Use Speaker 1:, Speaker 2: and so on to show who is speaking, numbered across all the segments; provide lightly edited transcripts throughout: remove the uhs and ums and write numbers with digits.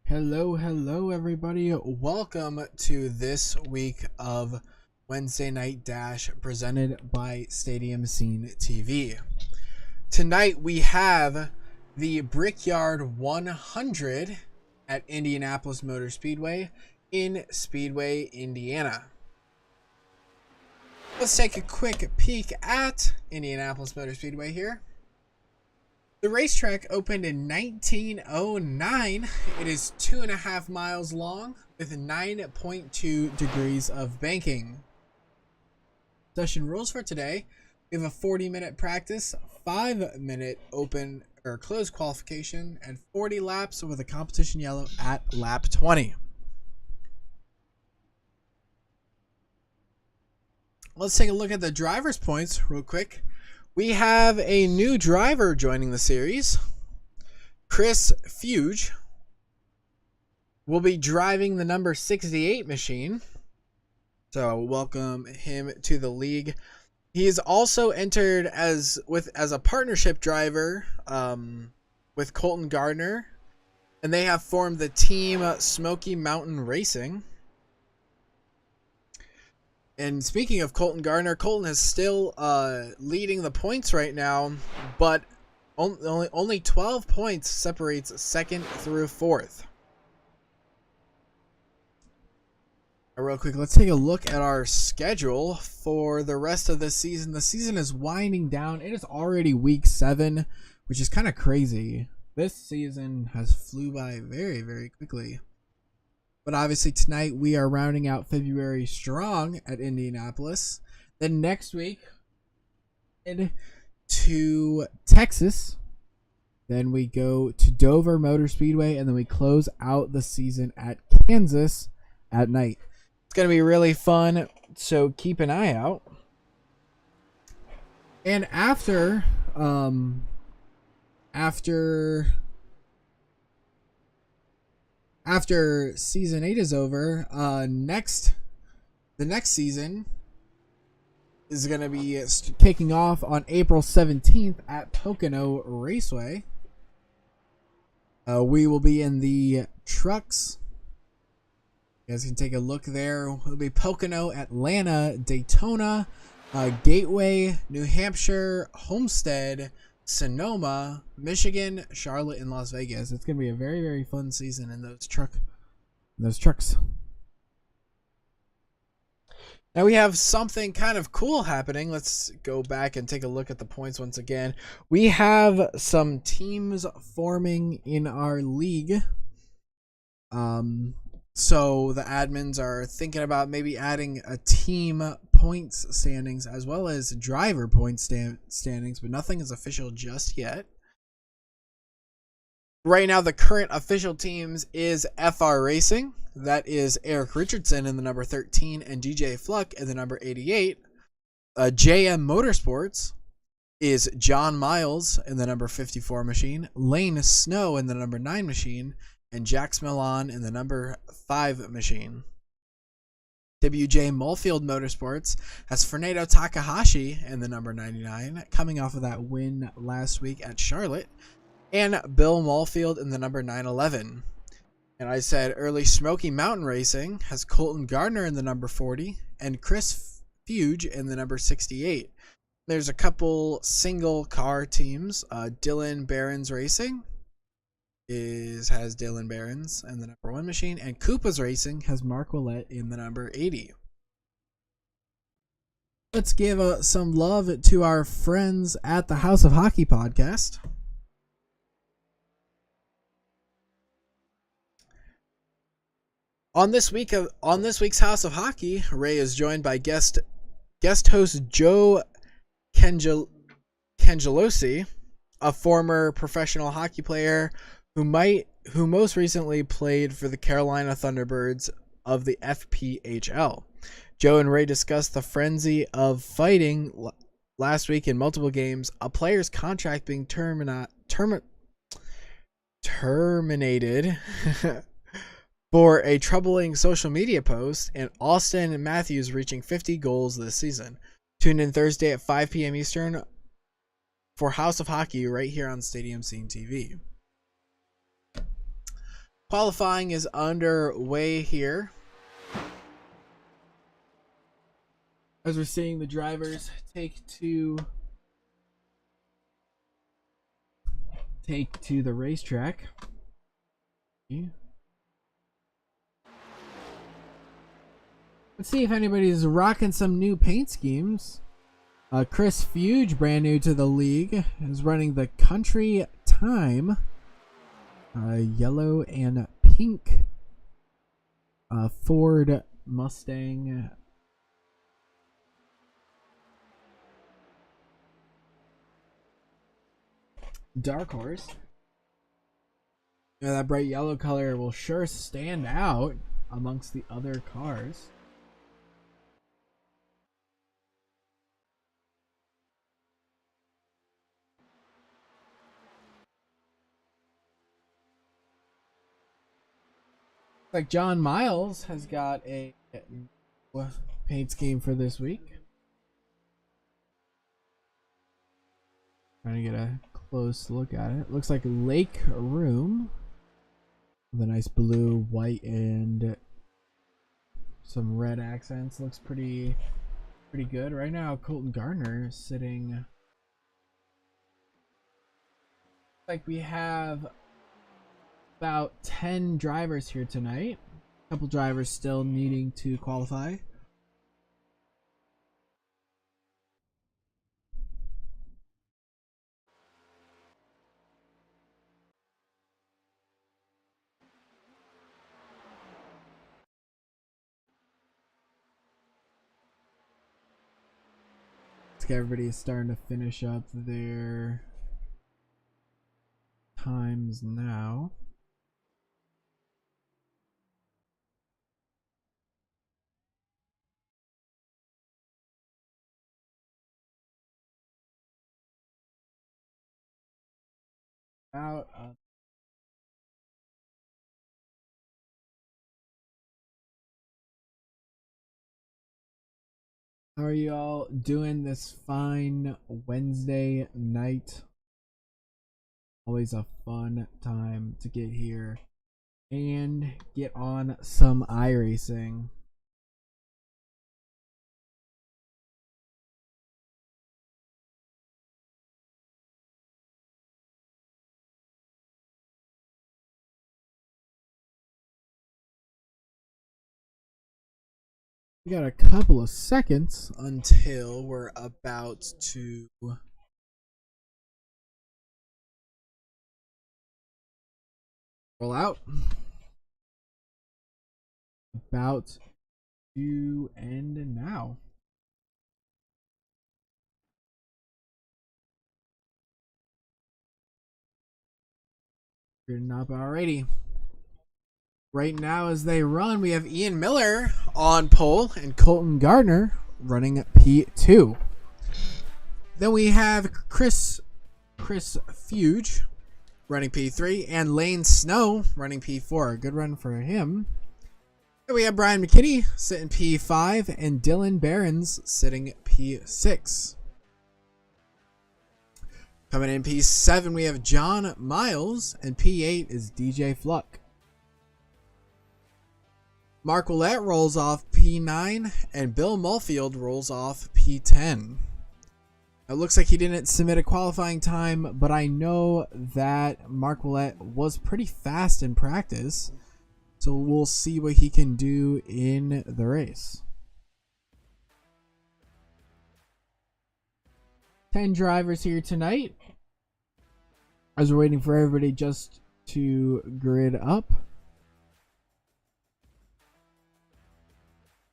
Speaker 1: Hello everybody. Welcome to this week of Wednesday Night Dash presented by Stadium Scene TV. Tonight we have the Brickyard 100 at Indianapolis Motor Speedway in Speedway, Indiana. Let's take a quick peek at Indianapolis Motor Speedway here. The racetrack opened in 1909. It is 2.5 miles long with 9.2 degrees of banking. Session rules for today: we have a 40-minute practice, 5-minute open or closed qualification, and 40 laps with a competition yellow at lap 20. Let's take a look at the driver's points real quick. We have a new driver joining the series. Chris Fuge will be driving the number 68 machine. So welcome him to the league. He is also entered as a partnership driver with Colton Gardner, and they have formed the team Smoky Mountain Racing. And speaking of Colton Gardner, Colton is still leading the points right now, but only 12 points separates second through fourth. Real quick, let's take a look at our schedule for the rest of the season. The season is winding down. It is already week 7, which is kind of crazy. This season has flew by very, very quickly. But obviously tonight we are rounding out February strong at Indianapolis. Then next week to Texas. Then we go to Dover Motor Speedway, and then we close out the season at Kansas at night. It's going to be really fun, so keep an eye out. And after season 8 is over, the next season is going to be kicking off on April 17th at Pocono Raceway. We will be in the trucks. You guys can take a look there. It'll be Pocono, Atlanta, Daytona, Gateway, New Hampshire, Homestead, Sonoma, Michigan, Charlotte, and Las Vegas. It's going to be a very, very fun season in those trucks. Now we have something kind of cool happening. Let's go back and take a look at the points once again. We have some teams forming in our league. So the admins are thinking about maybe adding a team points standings as well as driver points standings, but nothing is official just yet. Right now, the current official teams is FR Racing. That is Eric Richardson in the number 13 and DJ Fluck in the number 88. JM Motorsports is John Miles in the number 54 machine, Lane Snow in the number 9 machine, and Jax Milan in the number 5 machine. WJ Mulfield Motorsports has Fernando Takahashi in the number 99, coming off of that win last week at Charlotte, and Bill Mulfield in the number 911. And I said early Smoky Mountain Racing has Colton Gardner in the number 40 and Chris Fuge in the number 68. There's a couple single car teams. Dylan Barons Racing has Dylan Barons in the number 1 machine, and Koopa's Racing has Mark Willett in the number 80. Let's give some love to our friends at the House of Hockey podcast. On this week's House of Hockey, Ray is joined by guest host Joe Cangelosi, a former professional hockey player who most recently played for the Carolina Thunderbirds of the FPHL. Joe and Ray discussed the frenzy of fighting last week in multiple games, a player's contract being terminated for a troubling social media post, and Austin Matthews reaching 50 goals this season. Tune in Thursday at 5 p.m. Eastern for House of Hockey right here on Stadium Scene TV. Qualifying is underway here, as we're seeing the drivers take to the racetrack. Let's see if anybody's rocking some new paint schemes. Chris Fuge, brand new to the league, is running the Country Time yellow and pink Ford Mustang. Dark Horse. Yeah, that bright yellow color will sure stand out amongst the other cars. Like John Miles has got a paint scheme for this week. Trying to get a close look at it. Looks like Lake Room with a nice blue, white, and some red accents. Looks pretty good. Right now, Colton Gardner is sitting. Like we have about 10 drivers here tonight. A couple drivers still needing to qualify. Everybody is starting to finish up their times now. How are you all doing this fine Wednesday night? Always a fun time to get here and get on some iRacing. We got a couple of seconds until we're about to roll out. About to end now. Good enough. Alrighty. Right now, as they run, we have Ian Miller on pole and Colton Gardner running P2. Then we have Chris Fuge running P3 and Lane Snow running P4. A good run for him. Then we have Brian McKinney sitting P5 and Dylan Behrens sitting P6. Coming in P7, we have John Miles, and P8 is DJ Fluck. Mark Willett rolls off P9, and Bill Mulfield rolls off P10. It looks like he didn't submit a qualifying time, but I know that Mark Willett was pretty fast in practice, so we'll see what he can do in the race. 10 drivers here tonight, as we're waiting for everybody just to grid up.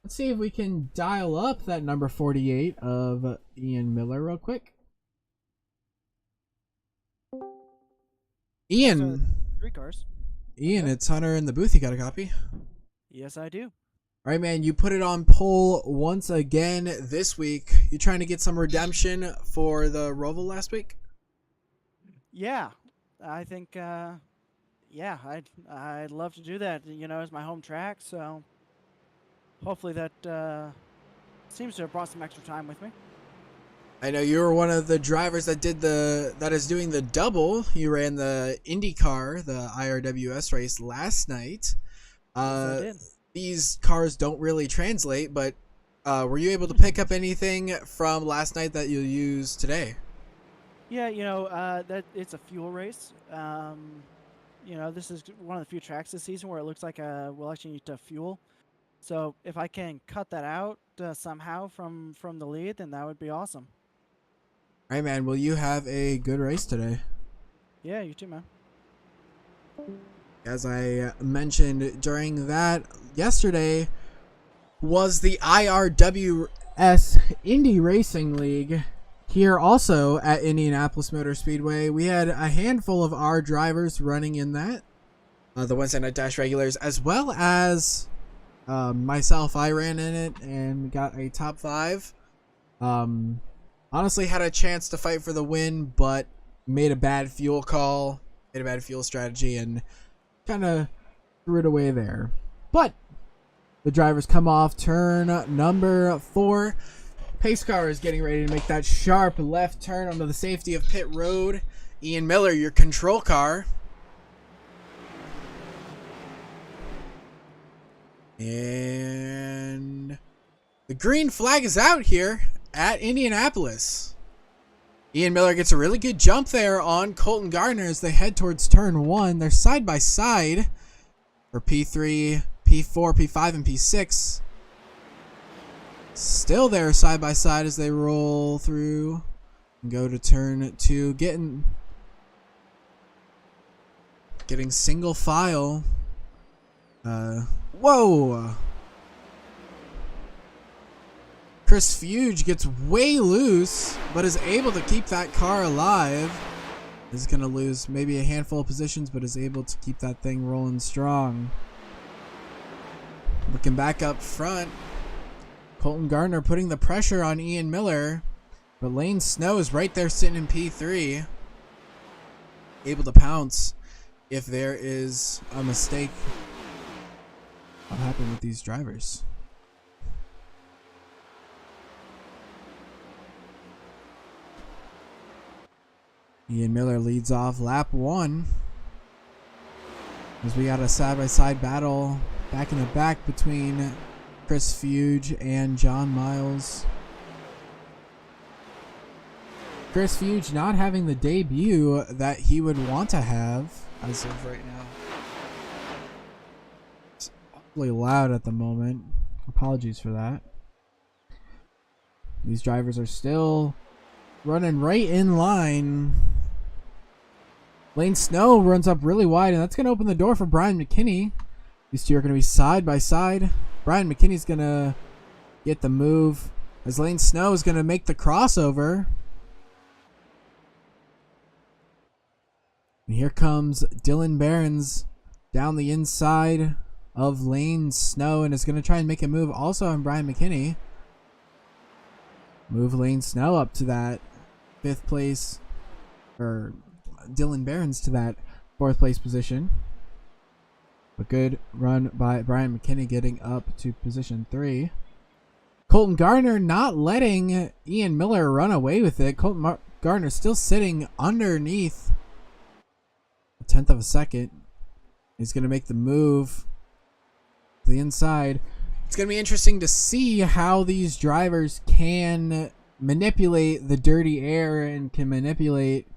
Speaker 1: Let's see if we can dial up that number 48 of Ian Miller real quick. Ian.
Speaker 2: 3 cars.
Speaker 1: Ian, it's Hunter in the booth. You got a copy?
Speaker 2: Yes, I do.
Speaker 1: All right, man. You put it on poll once again this week. You trying to get some redemption for the Roval last week?
Speaker 2: Yeah, I think, yeah, I'd love to do that. You know, it's my home track, so hopefully that seems to have brought some extra time with me.
Speaker 1: I know you were one of the drivers that is doing the double. You ran the IndyCar, the IRWS race last night.
Speaker 2: Yes, I did.
Speaker 1: These cars don't really translate, but were you able to pick up anything from last night that you'll use today?
Speaker 2: Yeah, that it's a fuel race. This is one of the few tracks this season where it looks like we'll actually need to fuel. So if I can cut that out somehow from the lead, then that would be awesome.
Speaker 1: All right, man. Will you have a good race today?
Speaker 2: Yeah, you too, man.
Speaker 1: As I mentioned during that, yesterday was the IRWS Indy Racing League here also at Indianapolis Motor Speedway. We had a handful of our drivers running in that, the Wednesday Night Dash regulars, as well as myself. I ran in it and got a top 5. Honestly had a chance to fight for the win, but made a bad fuel call, made a bad fuel strategy, and kind of threw it away there. But the drivers come off turn number 4. Pace car is getting ready to make that sharp left turn onto the safety of pit road. Ian Miller, your control car. And the green flag is out here at Indianapolis. Ian Miller gets a really good jump there on Colton Gardner as they head towards turn 1. They're side by side for P3, P4, P5, and P6. Still there side by side as they roll through and go to turn 2. Getting single file. Whoa! Chris Fuge gets way loose, but is able to keep that car alive. Is going to lose maybe a handful of positions, but is able to keep that thing rolling strong. Looking back up front, Colton Gardner putting the pressure on Ian Miller, but Lane Snow is right there sitting in P3, able to pounce if there is a mistake. What happened with these drivers? Ian Miller leads off lap 1 as we got a side-by-side battle back in the back between Chris Fuge and John Miles. Chris Fuge not having the debut that he would want to have as of right now. It's awfully loud at the moment. Apologies for that. These drivers are still running right in line. Lane Snow runs up really wide, and that's going to open the door for Brian McKinney. These two are going to be side by side. Brian McKinney's going to get the move as Lane Snow is going to make the crossover. And here comes Dylan Behrens down the inside of Lane Snow and is going to try and make a move also on Brian McKinney. Move Lane Snow up to that 5th place, or Dylan Behrens to that 4th place position. A good run by Brian McKinney getting up to position 3. Colton Gardner not letting Ian Miller run away with it. Colton Gardner still sitting underneath a 1/10 of a second. He's going to make the move to the inside. It's going to be interesting to see how these drivers can manipulate the dirty air and can manipulate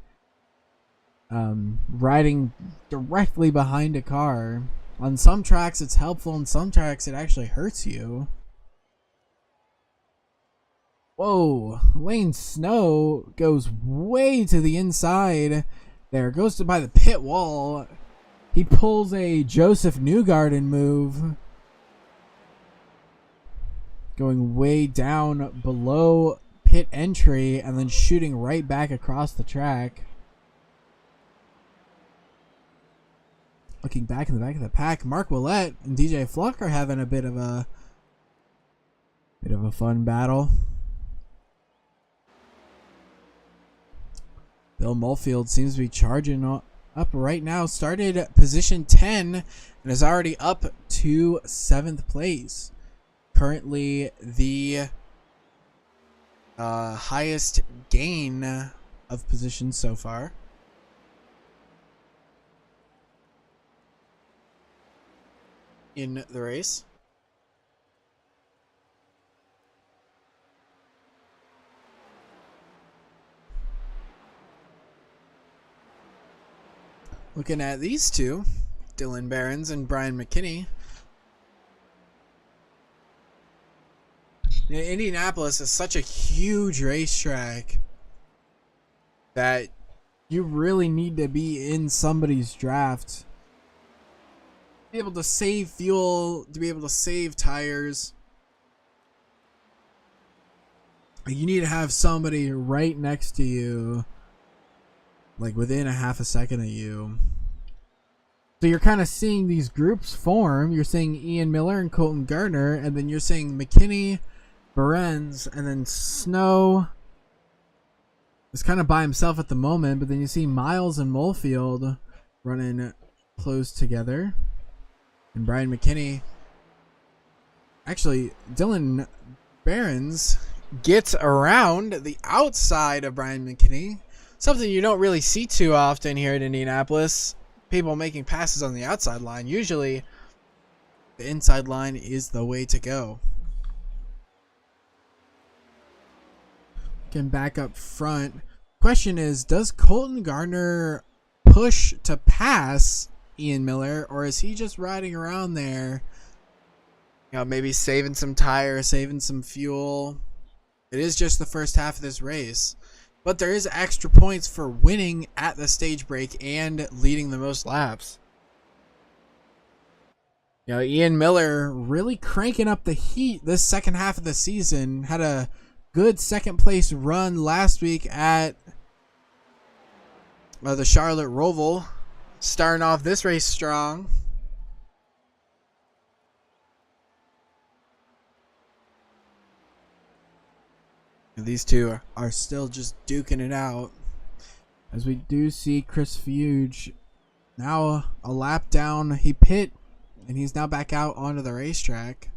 Speaker 1: riding directly behind a car. On some tracks it's helpful, on some tracks it actually hurts you. Whoa, Lane Snow goes way to the inside there, goes to by the pit wall. He pulls a Joseph Newgarden move, going way down below pit entry and then shooting right back across the track. Looking back in the back of the pack, Mark Willett and DJ Fluck are having a bit of a fun battle. Bill Mulfield seems to be charging up right now. Started at position 10 and is already up to 7th place. Currently the highest gain of positions so far. In the race. Looking at these two, Dylan Behrens and Brian McKinney. Indianapolis is such a huge racetrack that you really need to be in somebody's draft. To be able to save fuel, to be able to save tires. You need to have somebody right next to you, like within a half a second of you. So you're kind of seeing these groups form. You're seeing Ian Miller and Colton Gardner, and then you're seeing McKinney, Behrens, and then Snow is kind of by himself at the moment, but then you see Miles and Molefield running close together. And Brian McKinney, actually, Dylan Behrens gets around the outside of Brian McKinney. Something you don't really see too often here at Indianapolis. People making passes on the outside line. Usually, the inside line is the way to go. Getting back up front. Question is, does Colton Gardner push to pass Ian Miller, or is he just riding around there, you know, maybe saving some tires, saving some fuel? It is just the first half of this race, but there is extra points for winning at the stage break and leading the most laps. You know, Ian Miller really cranking up the heat this second half of the season. Had a good second place run last week at the Charlotte Roval, starting off this race strong. And these two are still just duking it out, as we do see Chris Fuge now a lap down. He pit and he's now back out onto the racetrack.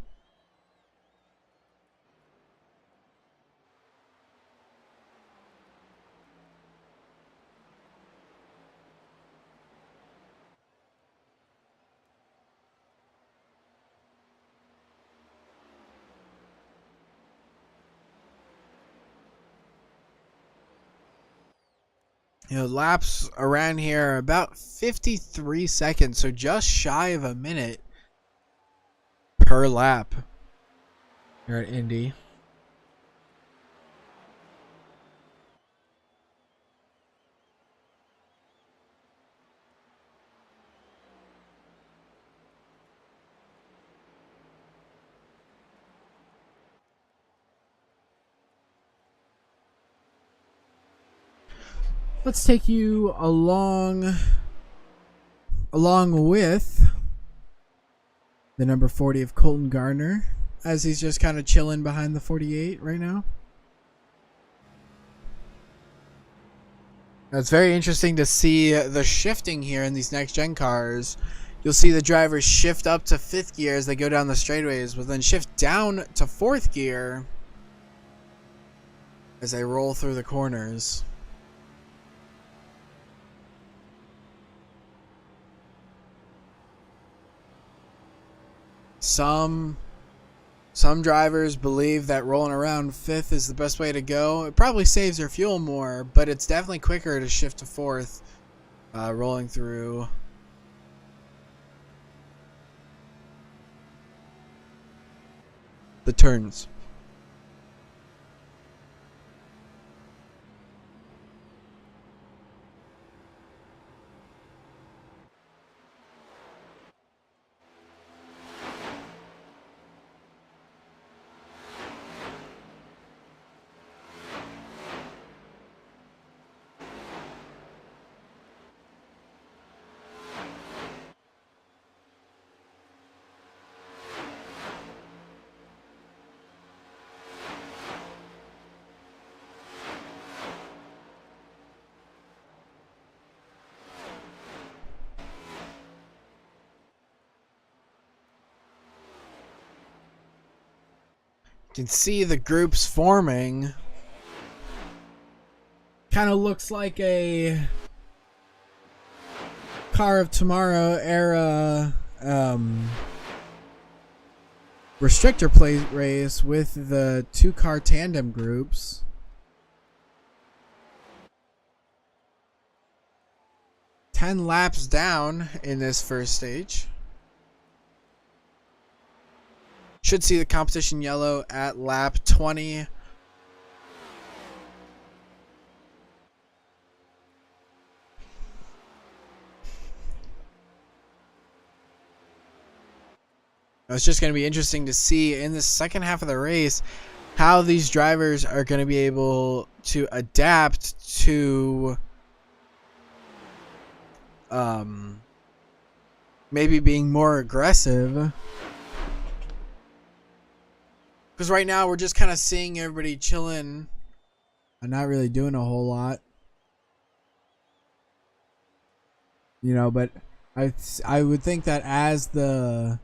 Speaker 1: You know, laps around here are about 53 seconds, so just shy of a minute per lap here at Indy. Let's take you along with the number 40 of Colton Gardner, as he's just kind of chilling behind the 48 right now. Now, it's very interesting to see the shifting here in these next gen cars. You'll see the drivers shift up to 5th gear as they go down the straightaways, but then shift down to 4th gear as they roll through the corners. Some drivers believe that rolling around 5th is the best way to go. It probably saves their fuel more, but it's definitely quicker to shift to 4th, rolling through the turns. You can see the groups forming Kind of looks like a Car of Tomorrow era restrictor plate race with the 2-car tandem groups. Ten laps down in this first stage. Should see the competition yellow at lap 20. It's just going to be interesting to see in the second half of the race how these drivers are going to be able to adapt to maybe being more aggressive. Because right now we're just kind of seeing everybody chilling and not really doing a whole lot. You know, but I would think that as the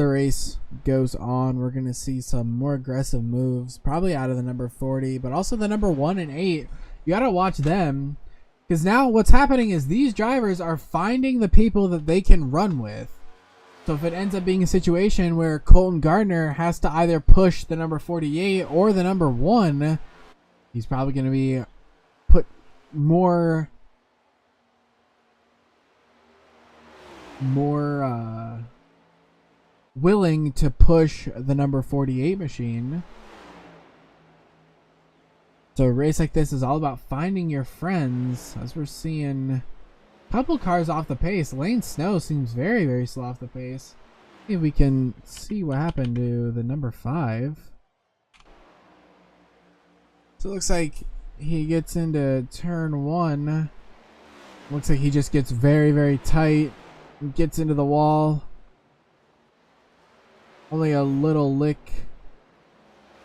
Speaker 1: race goes on, we're going to see some more aggressive moves, probably out of the number 40, but also the number 1 and 8. You got to watch them, because now what's happening is these drivers are finding the people that they can run with. So if it ends up being a situation where Colton Gardner has to either push the number 48 or the number 1, he's probably going to be put more willing to push the number 48 machine. So a race like this is all about finding your friends, as we're seeing a couple cars off the pace. Lane Snow seems very, very slow off the pace. Maybe we can see what happened to the number 5. So it looks like he gets into turn 1. Looks like he just gets very, very tight. Gets into the wall. Only a little lick.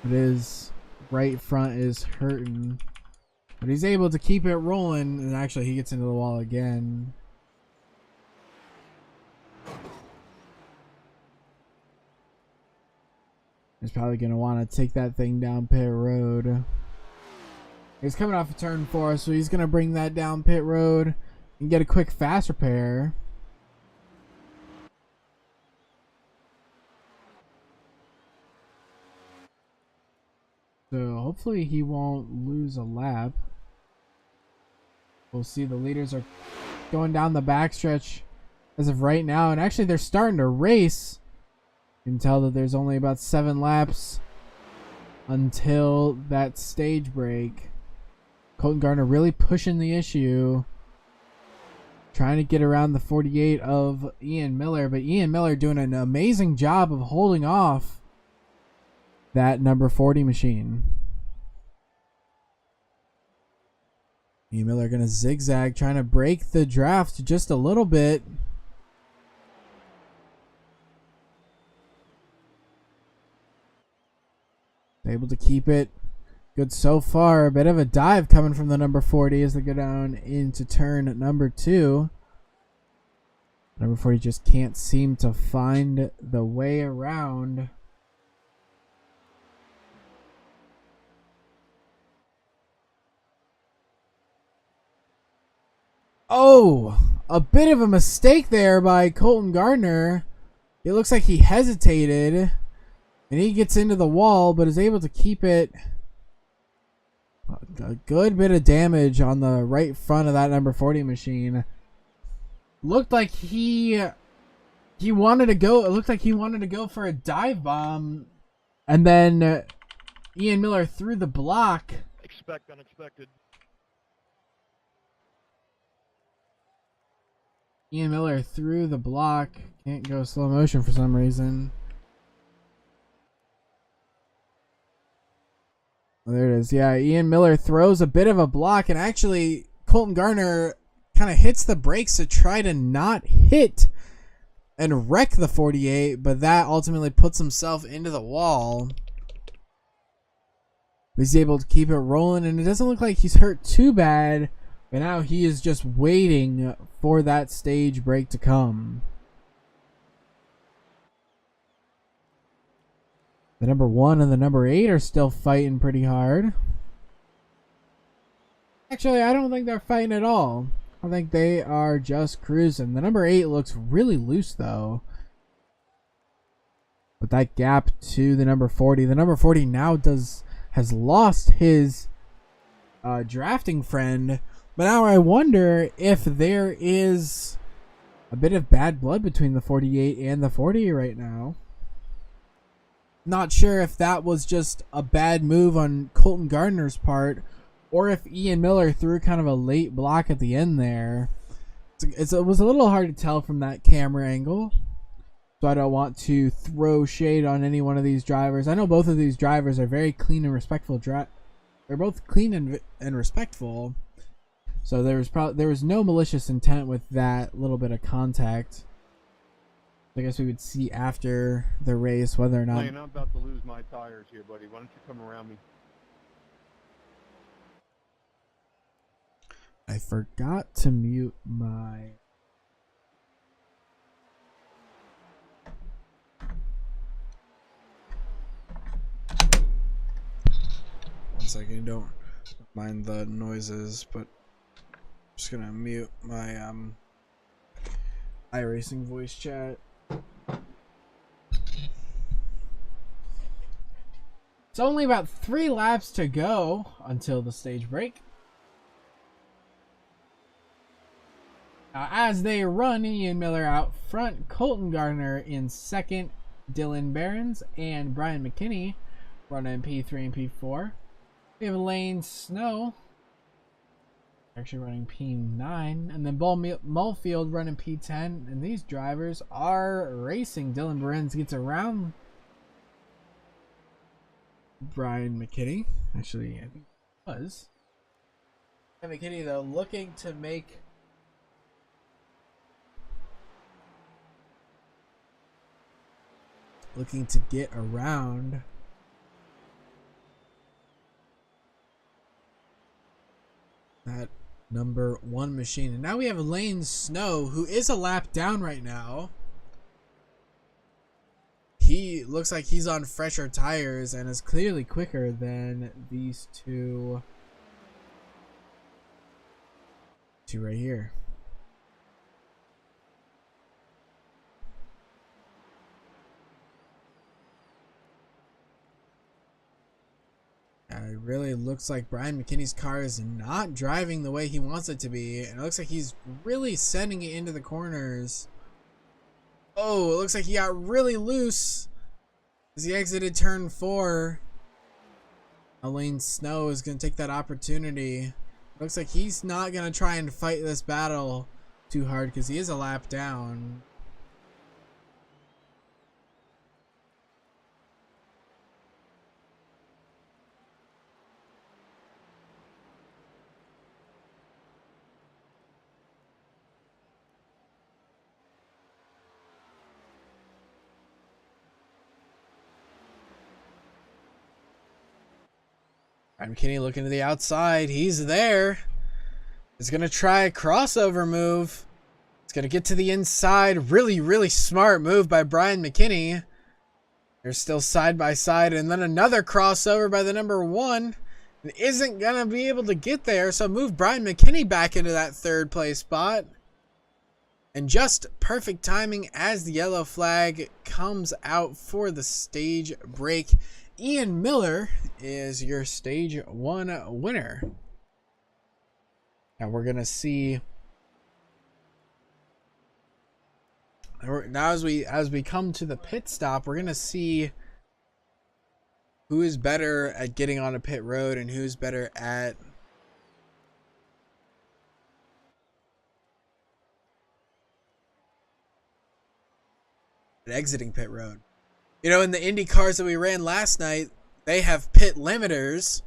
Speaker 1: But his right front is hurting. But he's able to keep it rolling. And actually he gets into the wall again. He's probably going to want to take that thing down pit road. He's coming off of turn 4. So he's going to bring that down pit road. And get a quick fast repair. So hopefully he won't lose a lap. We'll see. The leaders are going down the backstretch as of right now. And actually they're starting to race. You can tell that there's only about 7 laps until that stage break. Colton Gardner really pushing the issue. Trying to get around the 48 of Ian Miller. But Ian Miller doing an amazing job of holding off that number 40 machine. Ian Miller going to zigzag, trying to break the draft just a little bit. Able to keep it good so far. A bit of a dive coming from the number 40 as they go down into turn number 2. Number 40 just can't seem to find the way around. Oh, a bit of a mistake there by Colton Gardner. It looks like he hesitated. And he gets into the wall, but is able to keep it. A good bit of damage on the right front of that number 40 machine. Looked like he wanted to go. It looked like he wanted to go for a dive bomb. And then Ian Miller threw the block.
Speaker 3: Expect unexpected.
Speaker 1: Ian Miller threw the block. Can't go slow motion for some reason. Oh, there it is. Yeah, Ian Miller throws a bit of a block, and actually Colton Gardner kind of hits the brakes to try to not hit and wreck the 48, but that ultimately puts himself into the wall. He's able to keep it rolling, and it doesn't look like he's hurt too bad, but now he is just waiting for that stage break to come. The number 1 and the number 8 are still fighting pretty hard. Actually, I don't think they're fighting at all. I think they are just cruising. The number 8 looks really loose, though. With that gap to the number 40. The number 40 now has lost his drafting friend. But now I wonder if there is a bit of bad blood between the 48 and the 40 right now. Not sure if that was just a bad move on Colton Gardner's part, or if Ian Miller threw kind of a late block at the end there. It was a little hard to tell from that camera angle. So I don't want to throw shade on any one of these drivers. I know both of these drivers are very clean and respectful. They're both clean and respectful. So there was no malicious intent with that little bit of contact. I guess we would see after the race whether or not.
Speaker 3: Lane, I'm about to lose my tires here, buddy. Why don't you come around me?
Speaker 1: I forgot to mute my. One second, don't mind the noises, but I'm just gonna mute my iRacing voice chat. It's only about 3 laps to go until the stage break. Now, as they run, Ian Miller out front, Colton Gardner in second, Dylan Behrens and Brian McKinney running P3 and P4. We have Lane Snow actually running P9, and then Bull Mulfield running P10. And these drivers are racing. Dylan Behrens gets around Brian McKinney. Actually, I think it was. And McKinney, though, looking to get around that number 1 machine. And now we have Lane Snow, who is a lap down right now. He looks like he's on fresher tires and is clearly quicker than these two right here. It really looks like Brian McKinney's car is not driving the way he wants it to be. And it looks like he's really sending it into the corners. Oh, it looks like he got really loose as he exited turn 4. Lane Snow is going to take that opportunity. Looks like he's not going to try and fight this battle too hard because he is a lap down. McKinney looking to the outside. He's there. He's going to try a crossover move. It's going to get to the inside. Really, really smart move by Brian McKinney. They're still side by side. And then another crossover by the number 1. And isn't going to be able to get there. So move Brian McKinney back into that 3rd place spot. And just perfect timing as the yellow flag comes out for the stage break. Ian Miller is your stage 1 winner. Now we're gonna see. Now as we come to the pit stop, we're gonna see who is better at getting on a pit road and who's better at exiting pit road. You know, in the Indy cars that we ran last night, they have pit limiters.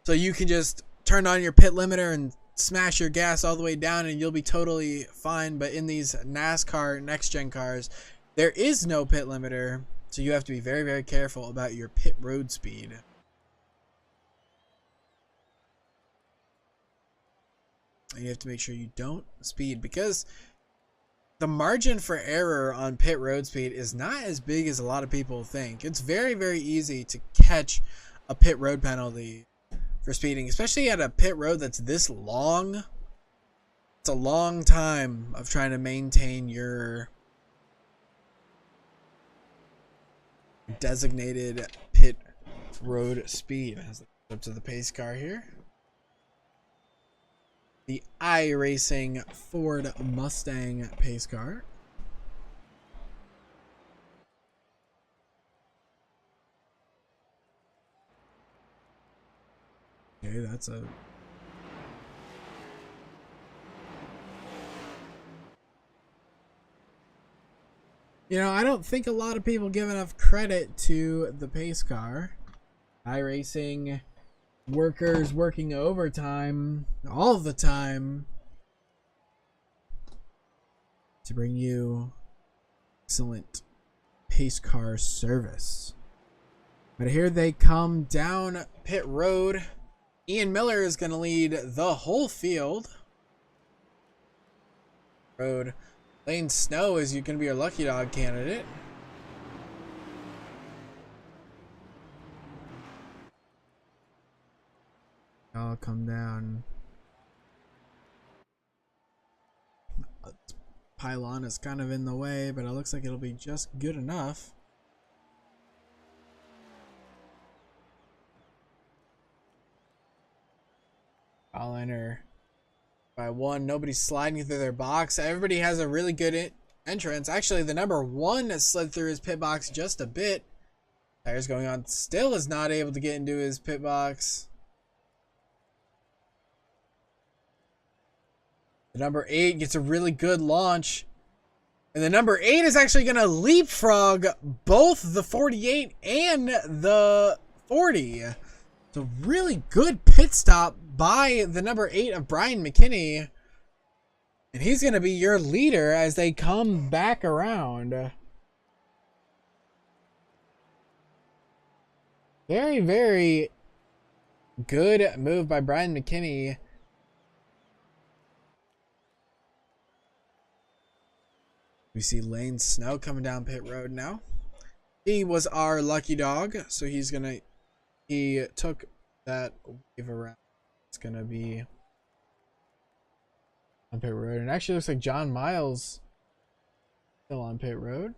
Speaker 1: So you can just turn on your pit limiter and smash your gas all the way down and you'll be totally fine. But in these NASCAR next-gen cars, there is no pit limiter. So you have to be very, very careful about your pit road speed. And you have to make sure you don't speed because the margin for error on pit road speed is not as big as a lot of people think. It's very, very easy to catch a pit road penalty for speeding, especially at a pit road that's this long. It's a long time of trying to maintain your designated pit road speed. As up to the pace car here, the iRacing Ford Mustang pace car. Okay, that's a I don't think a lot of people give enough credit to the pace car. iRacing workers working overtime all the time to bring you excellent pace car service. But here they come down pit road. Ian Miller is going to lead the whole field. Road. Lane Snow is going to be your lucky dog candidate. I'll come down. Pylon is kind of in the way, but it looks like it'll be just good enough. Liner by one. Nobody's sliding through their box. Everybody has a really good entrance. Actually, the number one has slid through his pit box just a bit. Tires going on. Still is not able to get into his pit box. The number 8 gets a really good launch. And the number 8 is actually going to leapfrog both the 48 and the 40. It's a really good pit stop by the number 8 of Brian McKinney. And he's going to be your leader as they come back around. Very, very good move by Brian McKinney. We see Lane Snow coming down pit road now. He was our lucky dog, so he took that wave around. It's gonna be on pit road. And it actually looks like John Miles still on pit road.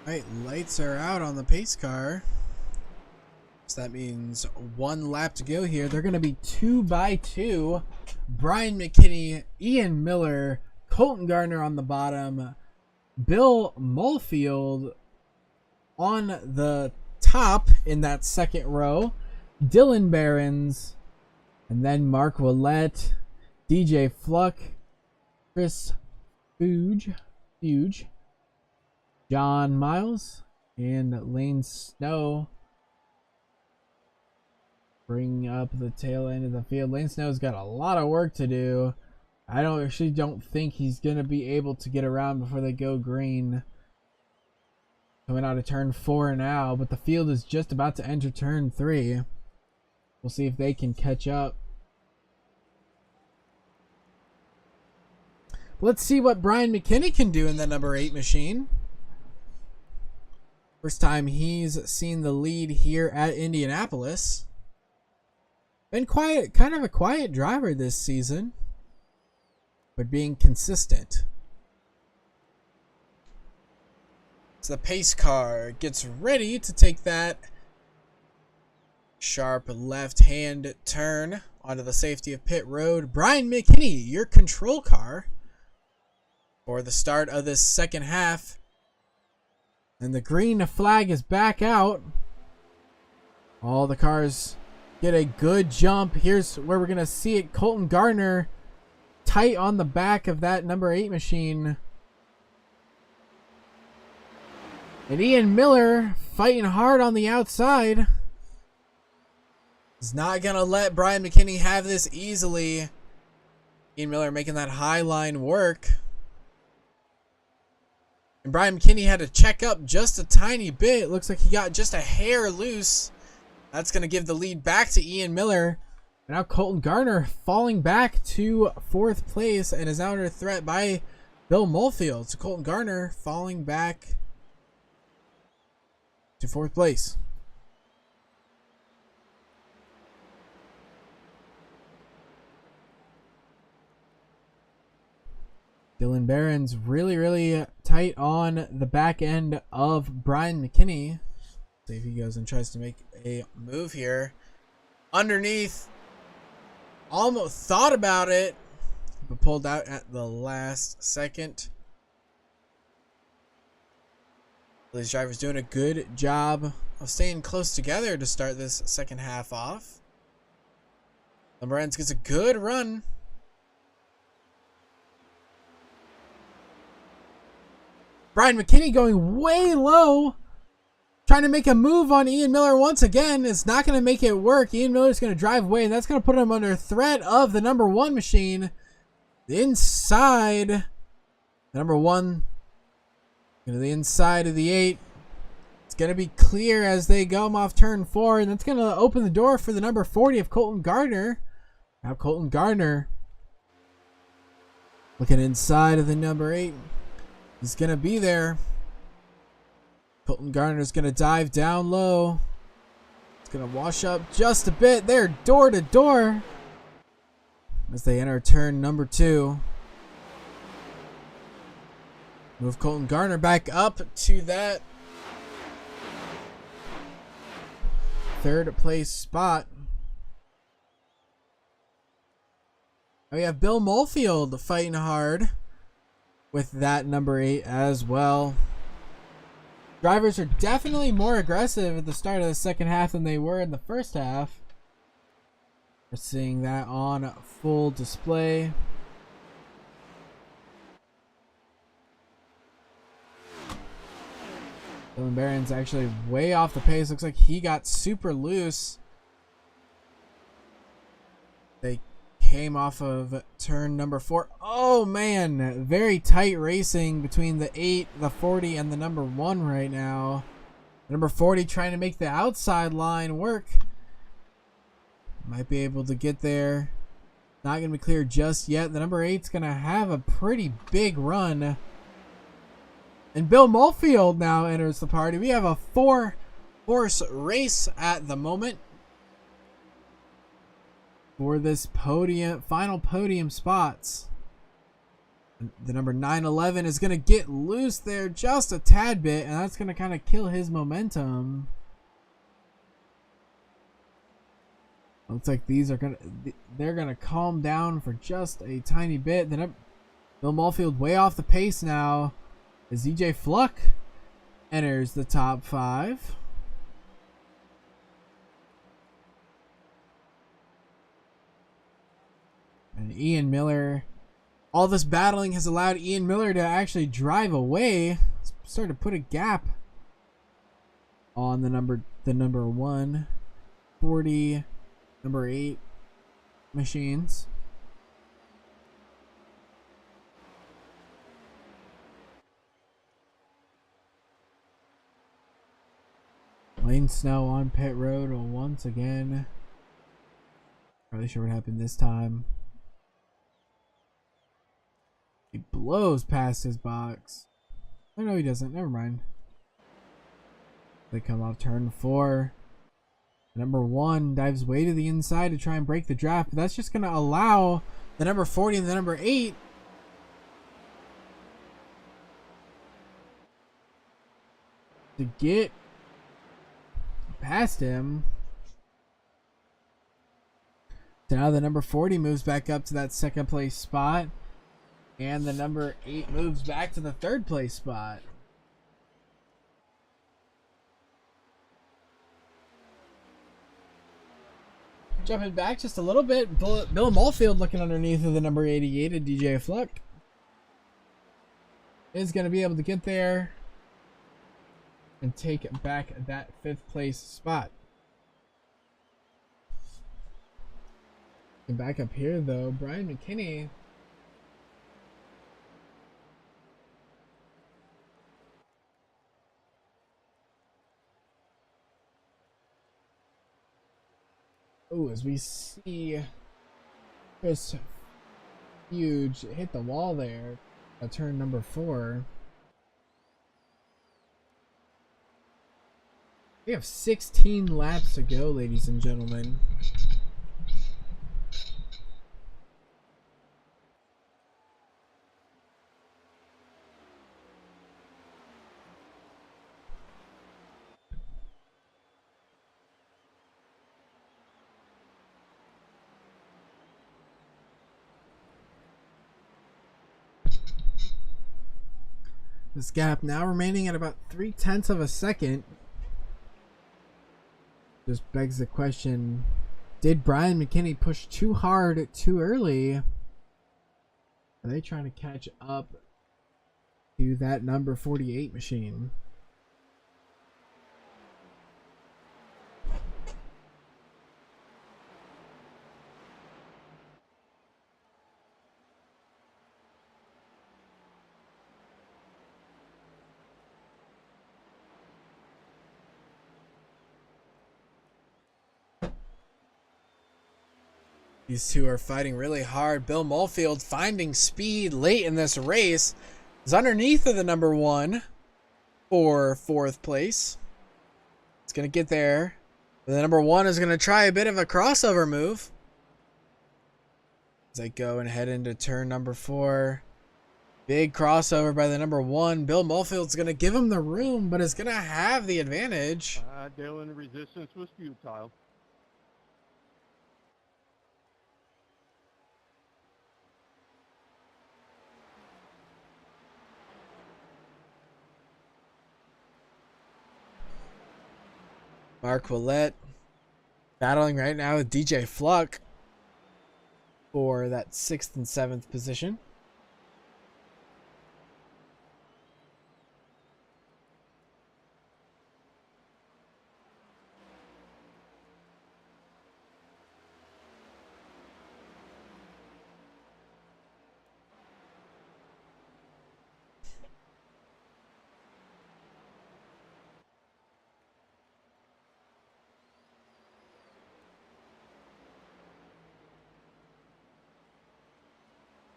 Speaker 1: Right, lights are out on the pace car. So that means one lap to go here. They're going to be 2 by 2. Brian McKinney, Ian Miller, Colton Gardner on the bottom, Bill Mulfield on the top in that second row, Dylan Behrens, and then Mark Willett, DJ Fluck, Chris Fuge, John Miles, and Lane Snow bring up the tail end of the field. Lane Snow's got a lot of work to do. I actually don't think he's going to be able to get around before they go green. Coming out of turn 4 now, but the field is just about to enter turn 3. We'll see if they can catch up. Let's see what Brian McKinney can do in the number 8 machine. First time he's seen the lead here at Indianapolis. Been quiet, kind of a quiet driver this season, but being consistent. So the pace car gets ready to take that sharp left-hand turn onto the safety of pit road. Brian McKinney, your control car for the start of this second half. And the green flag is back out. All the cars get a good jump. Here's where we're going to see it. Colton Gardner tight on the back of that number 8 machine. And Ian Miller fighting hard on the outside. He's not going to let Brian McKinney have this easily. Ian Miller making that high line work. And Brian McKinney had to check up just a tiny bit. Looks like he got just a hair loose. That's going to give the lead back to Ian Miller. And now Colton Garner falling back to 4th place and is now under threat by Bill Mulfield. So Colton Garner falling back to 4th place. Dylan Barron's really tight on the back end of Brian McKinney. See if he goes and tries to make a move here. Underneath. Almost thought about it, but pulled out at the last second. These drivers doing a good job of staying close together to start this second half off. Lorenz gets a good run. Brian McKinney going way low. Trying to make a move on Ian Miller once again. It's not going to make it work. Ian Miller's going to drive away, and that's going to put him under threat of the number 1 machine. Inside. The number 1. To the inside of the 8. It's going to be clear as they go off turn 4, and that's going to open the door for the number 40 of Colton Gardner. Now Colton Gardner looking inside of the number 8. He's going to be there. Colton Garner's going to dive down low. It's going to wash up just a bit. They're door to door as they enter turn number 2. Move Colton Garner back up to that 3rd place spot. We have Bill Mulfield fighting hard with that number 8 as well. Drivers are definitely more aggressive at the start of the second half than they were in the first half. We're seeing that on full display. Dylan Barron's actually way off the pace. Looks like he got super loose. They came off of turn number 4. Oh man, very tight racing between the 8, the 40, and the number 1 right now. Number 40 trying to make the outside line work. Might be able to get there. Not going to be clear just yet. The number 8's going to have a pretty big run. And Bill Mulfield now enters the party. We have a 4-horse race at the moment for this podium, final podium spots. The number 911 is going to get loose there just a tad bit, and that's going to kind of kill his momentum. Looks like they're going to calm down for just a tiny bit. Then Bill Mulfield way off the pace now as DJ Fluck enters the top 5. And Ian Miller, all this battling has allowed Ian Miller to actually drive away. Start to put a gap on the number 1, 40, number 8 machines. Lane Snow on pit road once again. Not really sure what happened this time. He blows past his box. Oh no, he doesn't. Never mind. They come off turn 4. Number 1 dives way to the inside to try and break the draft, but that's just going to allow the number 40 and the number 8 to get past him. So now the number 40 moves back up to that 2nd place spot, and the number 8 moves back to the 3rd place spot. Jumping back just a little bit, Bill Mulfield looking underneath of the number 88 of DJ Fluck is going to be able to get there. and take back that 5th place spot. And back up here though, Brian McKinney. Oh, as we see Chris Huge hit the wall there at turn number 4. We have 16 laps to go, ladies and gentlemen. This gap now remaining at about 0.3 of a second. Just begs the question, did Brian McKinney push too hard too early? Are they trying to catch up to that number 48 machine? These two are fighting really hard. Bill Mulfield finding speed late in this race is underneath of the number 1 for 4th place. It's going to get there. The number 1 is going to try a bit of a crossover move as they go and head into turn number 4. Big crossover by the number 1. Bill Mulfield's going to give him the room, but is going to have the advantage.
Speaker 3: Dylan, the resistance was futile.
Speaker 1: Mark Willett battling right now with DJ Fluck for that 6th and 7th position.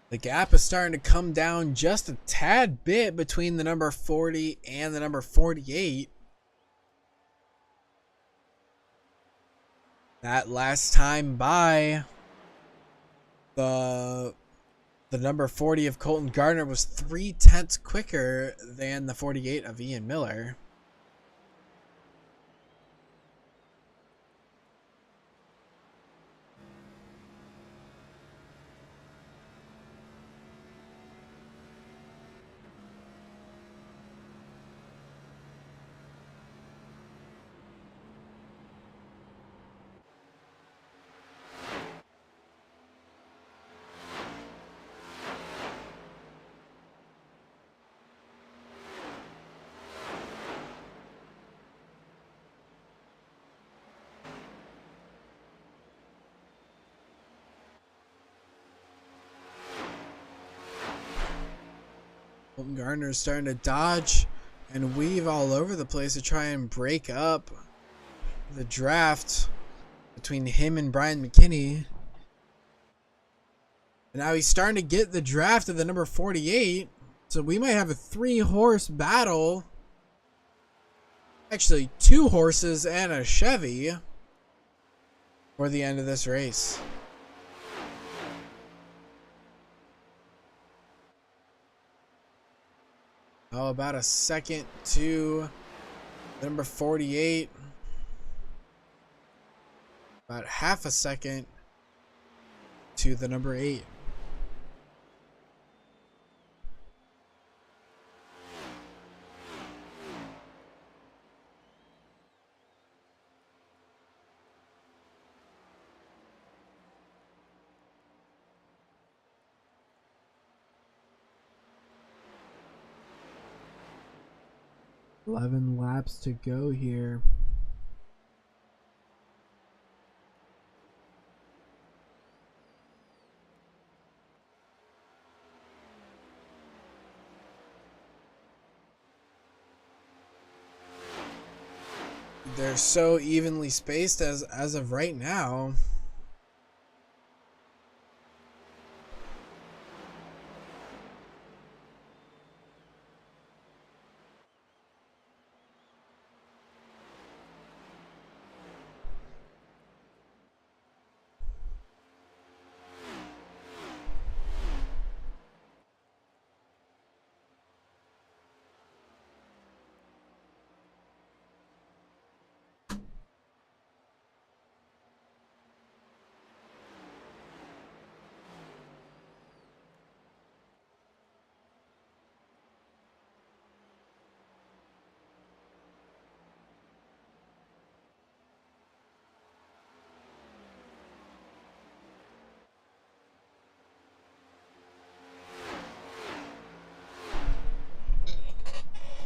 Speaker 1: The gap is starting to come down just a tad bit between the number 40 and the number 48. That last time by, the number 40 of Colton Gardner was 0.3 quicker than the 48 of Ian Miller. Colton Gardner is starting to dodge and weave all over the place to try and break up the draft between him and Brian McKinney. And now he's starting to get the draft of the number 48. So we might have a 3-horse battle. Actually, 2 horses and a Chevy for the end of this race. Oh, about a second to number 48. About half a second to the number 8. 11 laps to go here. They're so evenly spaced as of right now.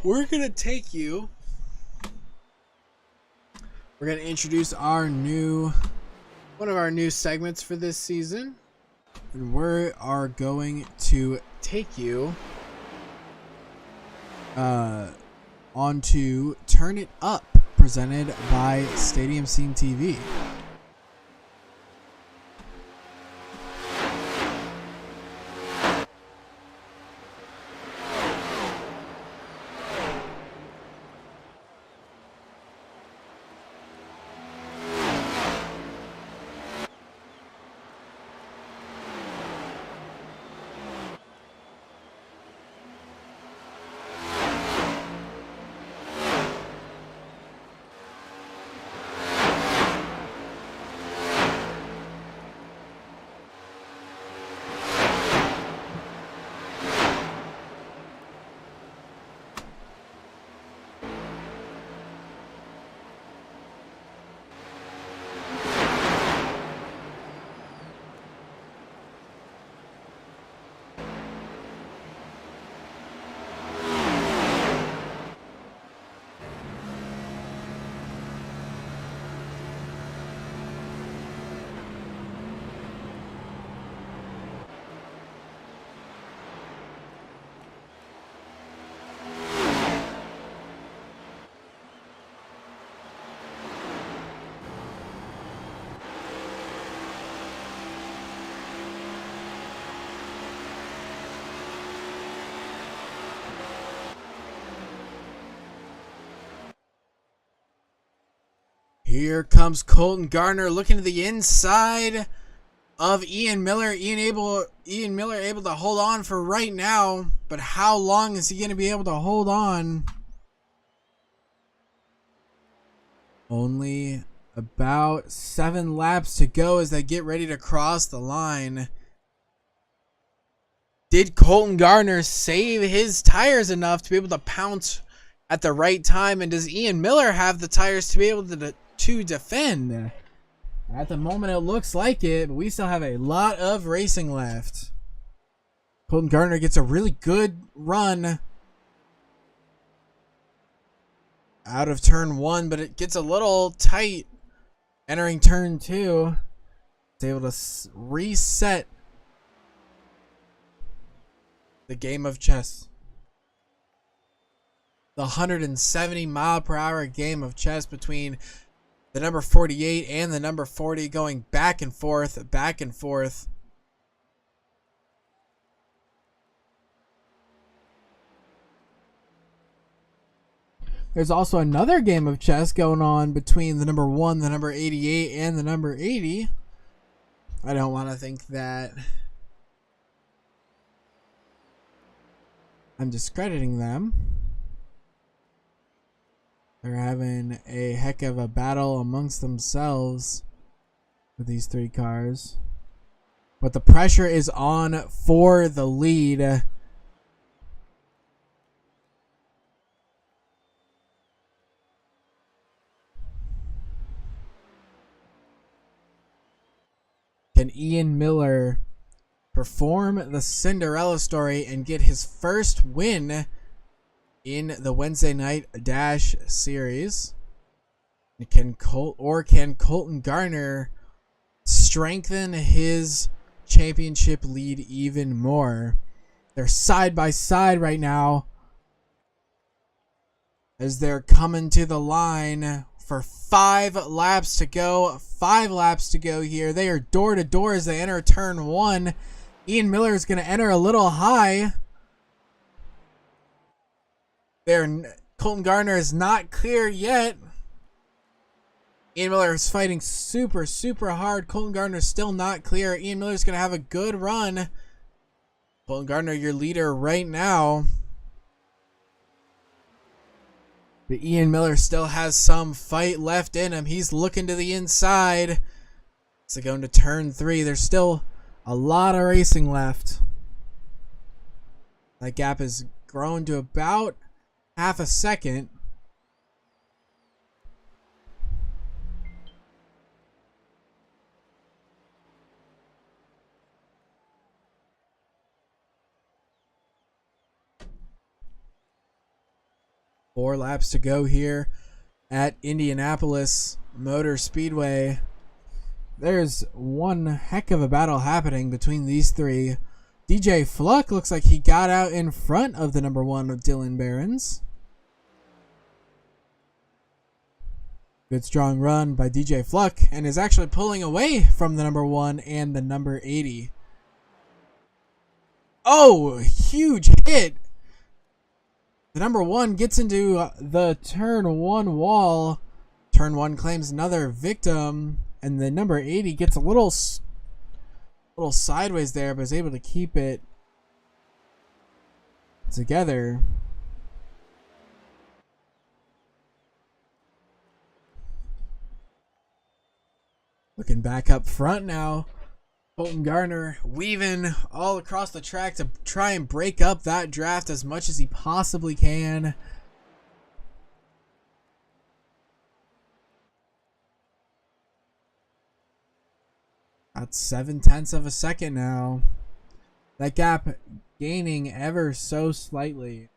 Speaker 1: We're going to introduce one of our new segments for this season. And we are going to take you onto Turn It Up, presented by Stadium Scene TV. Here comes Colton Gardner looking to the inside of Ian Miller. Ian Miller able to hold on for right now, but how long is he going to be able to hold on? Only about 7 laps to go as they get ready to cross the line. Did Colton Gardner save his tires enough to be able to pounce at the right time? And does Ian Miller have the tires to be able to defend? At the moment, it looks like it, but we still have a lot of racing left. Colton Gardner gets a really good run out of turn 1, but it gets a little tight entering turn 2. It's able to reset the game of chess. The 170 mile per hour game of chess between the number 48 and the number 40, going back and forth, back and forth. There's also another game of chess going on between the number 1, the number 88, and the number 80. I don't want to think that I'm discrediting them. They're having a heck of a battle amongst themselves with these 3 cars. But the pressure is on for the lead. Can Ian Miller perform the Cinderella story and get his first win in the Wednesday night dash series. Can Colton Garner strengthen his championship lead even more? They're side by side right now as they're coming to the line for 5 laps to go. 5 laps to go here. They are door to door as they enter turn 1. Ian Miller is going to enter a little high. Colton Garner is not clear yet. Ian Miller is fighting super, super hard. Colton Garner is still not clear. Ian Miller is going to have a good run. Colton Garner, your leader right now. But Ian Miller still has some fight left in him. He's looking to the inside. So going to turn 3. There's still a lot of racing left. That gap has grown to about half a second. Four laps to go here at Indianapolis Motor Speedway. There's one heck of a battle happening between these three. DJ Fluck looks like he got out in front of the number 1 with Dylan Behrens. Good strong run by DJ Fluck, and is actually pulling away from the number 1 and the number 80. Oh, huge hit. The number 1 gets into the turn 1 wall. Turn 1 claims another victim, and the number 80 gets a little sideways there, but is able to keep it together. Looking back up front now. Colton Garner weaving all across the track to try and break up that draft as much as he possibly can. That's 0.7 of a second now. That gap gaining ever so slightly.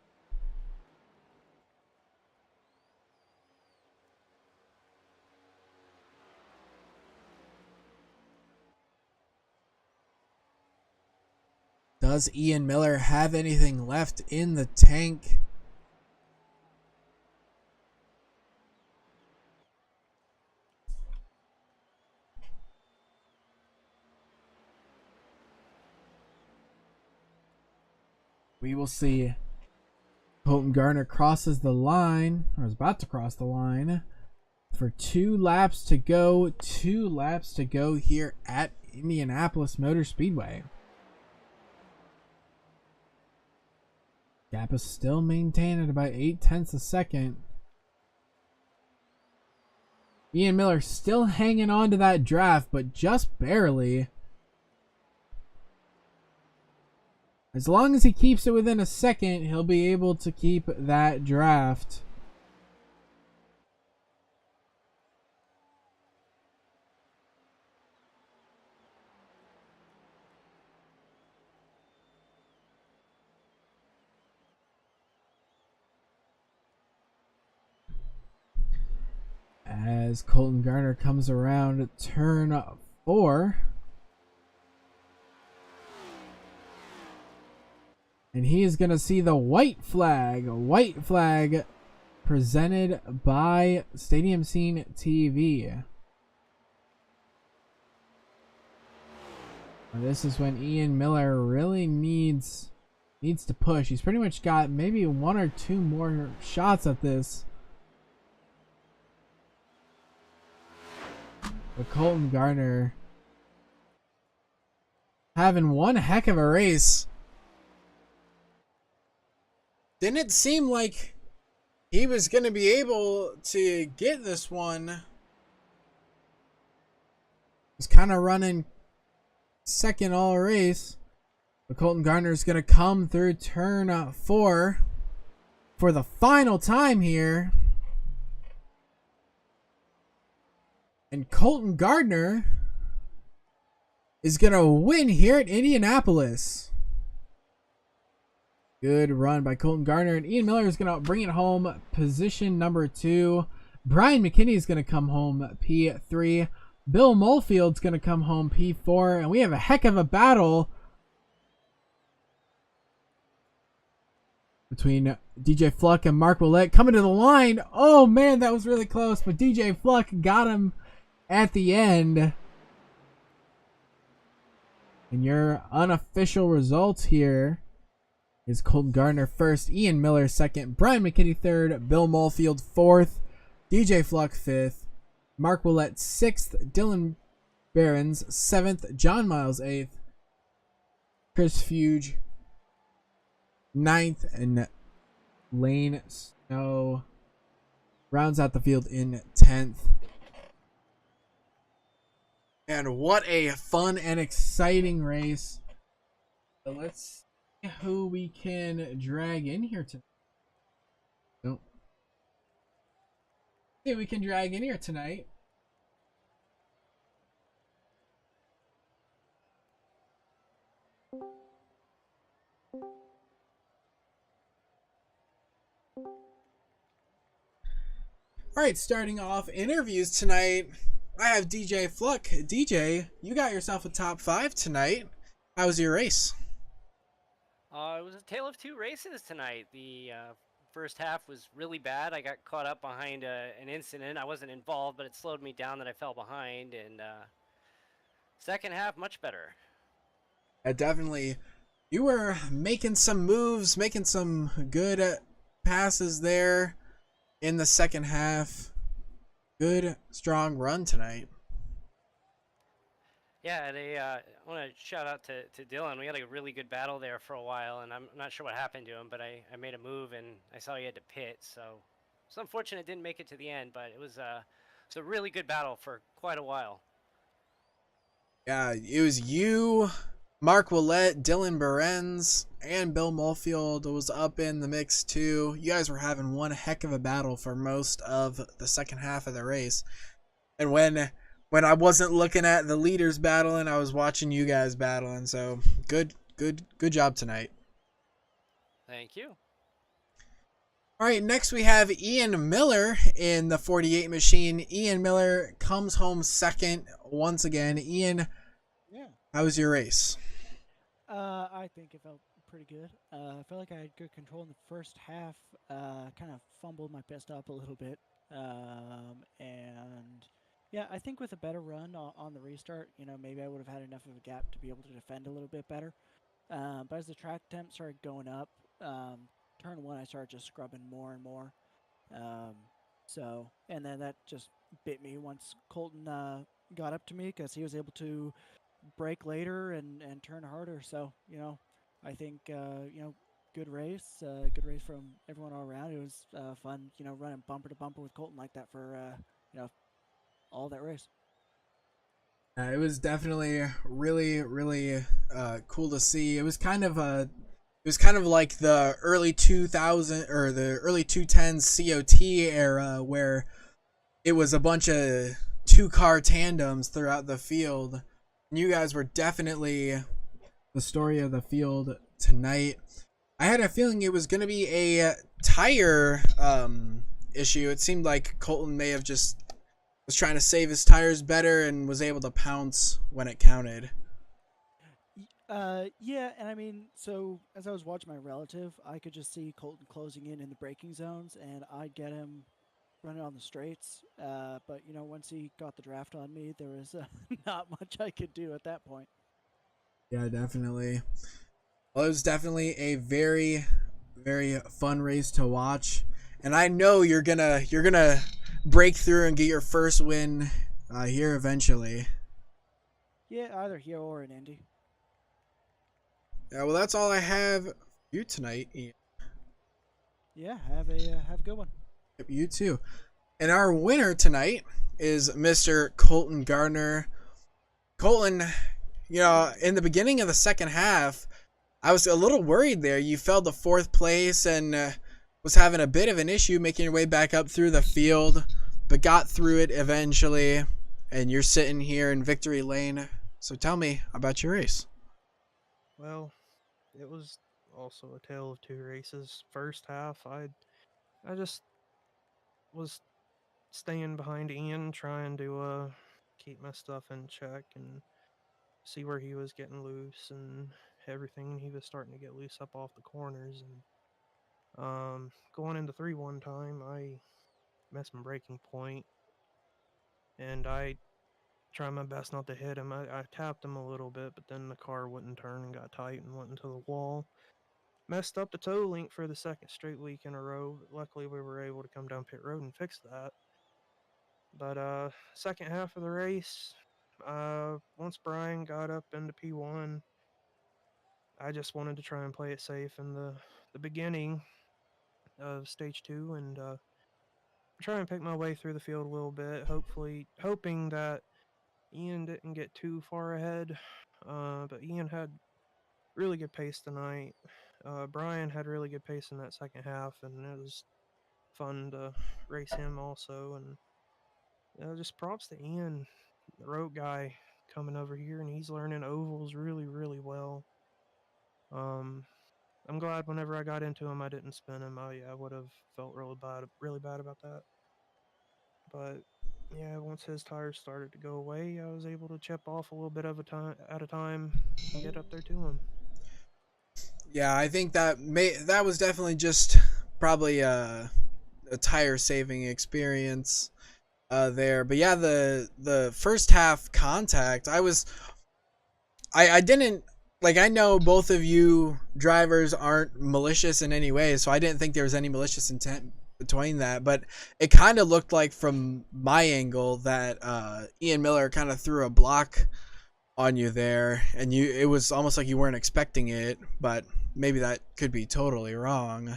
Speaker 1: Does Ian Miller have anything left in the tank? We will see. Colton Garner crosses the line, or is about to cross the line, for 2 laps to go. 2 laps to go here at Indianapolis Motor Speedway. Gap is still maintained at about 0.8 a second. Ian Miller still hanging on to that draft, but just barely. As long as he keeps it within a second, he'll be able to keep that draft. As Colton Garner comes around turn 4. And he is going to see the white flag. White flag presented by Stadium Scene TV. This is when Ian Miller really needs to push. He's pretty much got maybe 1 or 2 more shots at this. But Colton Garner having one heck of a race. Didn't it seem like he was going to be able to get this one? Was kind of running second all race. But Colton Garner is going to come through turn 4 for the final time here. And Colton Garner is going to win here at Indianapolis. Good run by Colton Gardner. And Ian Miller is going to bring it home, position number 2. Brian McKinney is going to come home, P3. Bill Mulfield's going to come home, P4. And we have a heck of a battle between DJ Fluck and Mark Willett coming to the line. Oh, man, that was really close. But DJ Fluck got him at the end. And your unofficial results here is Colton Gardner first, Ian Miller second, Brian McKinney third, Bill Mulfield fourth, DJ Fluck fifth, Mark Willett sixth, Dylan Behrens seventh, John Miles eighth, Chris Fuge ninth, and Lane Snow rounds out the field in 10th. And what a fun and exciting race. So let's see who we can drag in here tonight. Nope. See who we can drag in here tonight. Alright, starting off interviews tonight, I have DJ Fluck. DJ, you got yourself a top 5 tonight. How was your race?
Speaker 4: It was a tale of two races tonight. The first half was really bad. I got caught up behind an incident. I wasn't involved, but it slowed me down that I fell behind. And second half, much better.
Speaker 1: Definitely. You were making some moves, making some good passes there in the second half. Good, strong run tonight.
Speaker 4: Yeah, I want to shout out to Dylan. We had a really good battle there for a while, and I'm not sure what happened to him, but I made a move, and I saw he had to pit, so it's unfortunate it didn't make it to the end, but it was a really good battle for quite a while.
Speaker 1: Yeah, it was you, Mark Willett, Dylan Behrens, and Bill Mulfield was up in the mix too. You guys were having one heck of a battle for most of the second half of the race. And when I wasn't looking at the leaders battling, I was watching you guys battling. So good job tonight.
Speaker 4: Thank you.
Speaker 1: All right, next we have Ian Miller in the 48 machine. Ian Miller comes home second once again. Ian,
Speaker 2: Yeah.
Speaker 1: how was your race?
Speaker 2: I think it felt pretty good. I felt like I had good control in the first half. Kind of fumbled my pit stop a little bit. And yeah, I think with a better run on the restart, maybe I would have had enough of a gap to be able to defend a little bit better. But as the track temp started going up, turn 1, I started just scrubbing more and more. And then that just bit me once Colton got up to me because he was able to brake later and turn harder. So, I think, good race from everyone all around. It was fun, running bumper to bumper with Colton like that for, all that race.
Speaker 1: It was definitely really, really cool to see. It was kind of like the early 2000 or the early 210s COT era where it was a bunch of 2-car tandems throughout the field. And you guys were definitely the story of the field tonight. I had a feeling it was going to be a tire issue. It seemed like Colton may have just was trying to save his tires better and was able to pounce when it counted.
Speaker 2: Yeah, and I mean, so as I was watching my relative, I could just see Colton closing in the braking zones, and I'd get him running on the straights. But once he got the draft on me, there was not much I could do at that point.
Speaker 1: Yeah, definitely. Well, it was definitely a very, very fun race to watch, and I know you're gonna break through and get your first win here eventually.
Speaker 2: Yeah, either here or in Indy.
Speaker 1: Yeah, well, that's all I have for you tonight, Ian.
Speaker 2: Yeah, have a good one.
Speaker 1: Yep, you too. And our winner tonight is Mr. Colton Gardner. Colton, in the beginning of the second half, I was a little worried there. You fell to 4th place and was having a bit of an issue making your way back up through the field, but got through it eventually, and you're sitting here in victory lane. So tell me about your race.
Speaker 5: Well, it was also a tale of two races. First half, I just was staying behind Ian, trying to keep my stuff in check and see where he was getting loose and everything. He was starting to get loose up off the corners, and going into 3-1 time, I missed my braking point, and I tried my best not to hit him. I tapped him a little bit, but then the car wouldn't turn and got tight and went into the wall. Messed up the toe link for the second straight week in a row. But luckily, we were able to come down pit road and fix that. But second half of the race, once Brian got up into P1, I just wanted to try and play it safe in the beginning of stage 2 and try and pick my way through the field a little bit. Hoping that Ian didn't get too far ahead. But Ian had really good pace tonight. Brian had really good pace in that second half, and it was fun to race him also. And just props to Ian, the road guy, coming over here, and he's learning ovals really, really well. I'm glad whenever I got into him, I didn't spin him. I would have felt really bad about that. But yeah, once his tires started to go away, I was able to chip off a little bit of a time at a time and get up there to him.
Speaker 1: Yeah, I think that was definitely just probably a tire saving experience there. But yeah, the first half contact, I didn't like. I know both of you drivers aren't malicious in any way, so I didn't think there was any malicious intent between that. But it kind of looked like from my angle that Ian Miller kind of threw a block on you there, and it was almost like you weren't expecting it, but maybe that could be totally wrong.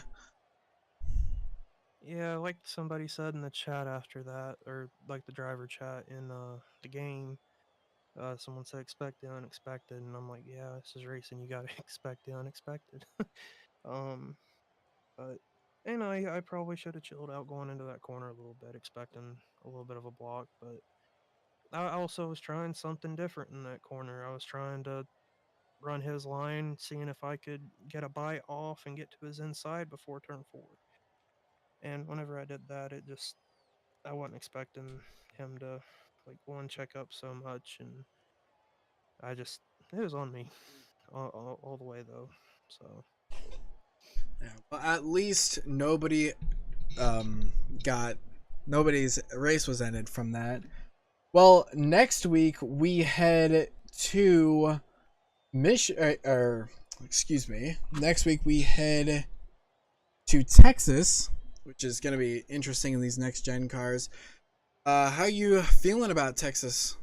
Speaker 5: Yeah, like somebody said in the chat after that, or like the driver chat in the game, someone said expect the unexpected, and I'm like, yeah, this is racing. You gotta expect the unexpected. um, but and I probably should have chilled out going into that corner a little bit, expecting a little bit of a block. But I also was trying something different in that corner. I was trying to run his line, seeing if I could get a bite off and get to his inside before turn 4. And whenever I did that, I wasn't expecting him to like one check up so much, and it was on me all the way though. So
Speaker 1: Yeah, well, at least nobody's race was ended from that. Well, next week we head to next week we head to Texas, which is going to be interesting in these next gen cars. How you feeling about Texas?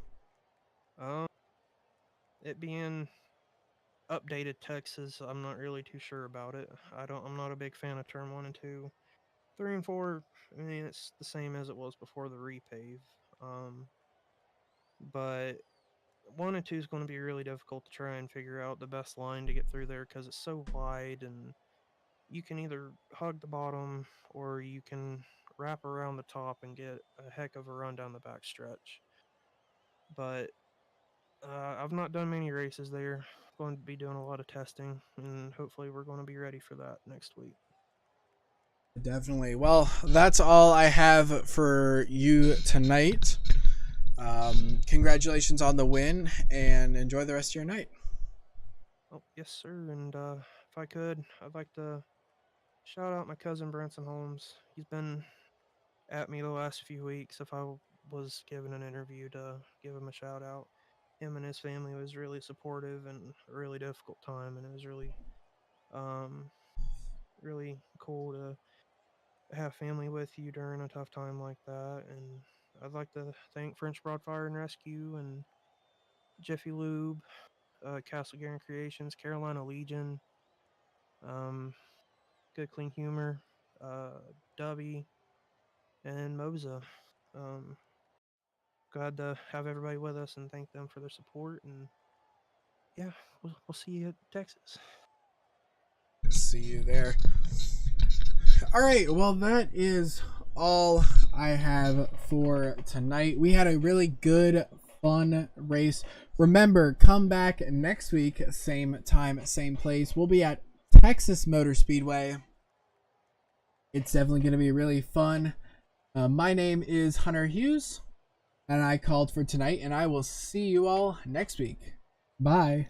Speaker 5: it being updated Texas, I'm not really too sure about it. I'm not a big fan of turn 1 and 2. 3 and 4, I mean, it's the same as it was before the repave. But 1 and 2 is going to be really difficult to try and figure out the best line to get through there because it's so wide, and you can either hug the bottom or you can wrap around the top and get a heck of a run down the back stretch. But I've not done many races there. Going to be doing a lot of testing, and hopefully we're going to be ready for that next week.
Speaker 1: Definitely. Well, that's all I have for you tonight. Congratulations on the win, and enjoy the rest of your night.
Speaker 5: Oh, yes, sir. And if I could, I'd like to shout out my cousin Branson Holmes. He's been at me the last few weeks. If I was given an interview to give him a shout out, him and his family was really supportive in a really difficult time, and it was really, really cool to have family with you during a tough time like that. And I'd like to thank French Broad Fire and Rescue and Jiffy Lube, Castle Garen Creations, Carolina Legion, Good Clean Humor, Dubby, and Moza. Glad to have everybody with us and thank them for their support. And yeah, we'll see you at Texas.
Speaker 1: See you there. All right, well, that is all I have for tonight. We had a really good, fun race. Remember, come back next week, same time, same place. We'll be at Texas Motor Speedway. It's definitely going to be really fun. My name is Hunter Hughes, and I called for tonight, and I will see you all next week. Bye.